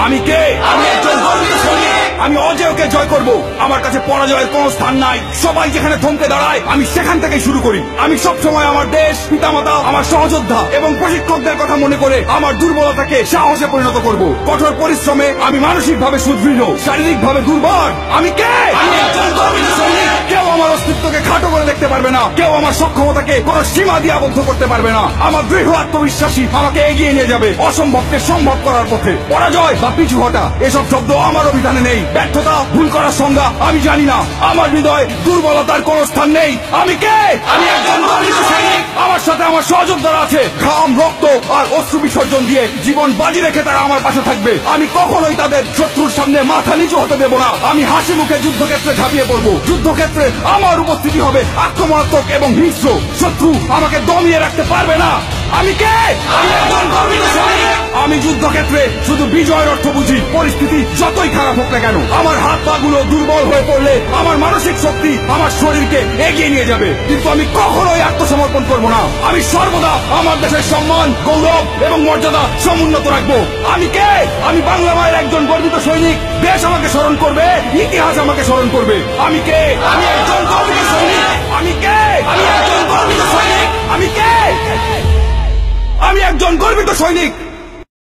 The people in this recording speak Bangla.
আমি কে? আমি একজন গর্বিত সৈনিক। আমি অজেয়কে জয় করব। আমার কাছে পরাজয়ের কোনো স্থান নাই। সবাই যেখানে থমকে দাঁড়ায় আমি সেখান থেকে শুরু করি। আমি সবসময় আমার দেশ, পিতামাতা, আমার সহযোদ্ধা এবং প্রশিক্ষকদের কথা মনে করে আমার দুর্বলতাকে সাহসে পরিণত করব। কঠোর পরিশ্রমে আমি মানসিকভাবে সুদৃঢ়, শারীরিকভাবে দুর্বল। আমি কে? আমি একজন গর্বিত সৈনিক। কেউ আমার অস্তিত্বকে খাটো করে দেখতে পারবে না। কেউ আমার সক্ষমতাকে কোনো সীমা দিয়ে আবদ্ধ করতে পারবে না। আমার দৃঢ় আত্মবিশ্বাসী আমাকে এগিয়ে নিয়ে যাবে অসম্ভবকে সম্ভব করার পথে। পরাজয় বা পিছু হটা এসব শব্দ আমার অভিধানে নেই। ব্যর্থতা, ভুল করার সংজ্ঞা আমি জানি না। আমার হৃদয়ে দুর্বলতার কোনো স্থান নেই। আমি কে? আমি একজন গর্বিত সৈনিক। আমার সাথে আমার সহযোদ্ধারা আছে। ঘাম, রক্ত আর অশ্রু বিসর্জন দিয়ে জীবন বাজি রেখে তারা আমার পাশে থাকবে। আমি কখনোই তাদের শত্রুর সামনে মাথা নিচু হতে দেব না। আমি হাসি মুখে যুদ্ধক্ষেত্রে ঝাঁপিয়ে পড়বো। যুদ্ধক্ষেত্রে আমার উপস্থিতি হবে আক্রমণাত্মক এবং হিংস্র। শত্রু আমাকে দমিয়ে রাখতে পারবে না। আমি কে? আমি একজন গর্বিত সৈনিক। আমি যুদ্ধক্ষেত্রে শুধু বিজয়ের অর্থ বুঝি। পরিস্থিতি যতই খারাপ হোক না কেন, আমার হাত পা গুলো দুর্বল হয়ে পড়লে আমার মানসিক শক্তি আমার শরীরকে এগিয়ে নিয়ে যাবে। কিন্তু আমি কখনোই আত্মসমর্পণ করব না। আমি সর্বদা আমার দেশের সম্মান, গৌরব এবং মর্যাদা সমুন্নত রাখবো। আমি কে? আমি বাংলা মায়ের একজন গর্বিত সৈনিক। দেশ আমাকে স্মরণ করবে, ইতিহাস আমাকে স্মরণ করবে। আমি কে? আমি একজন গর্বিত সৈনিক। আমি কে? আমি একজন গর্বিত সৈনিক। আমি কে? আমি একজন গর্বিত সৈনিক।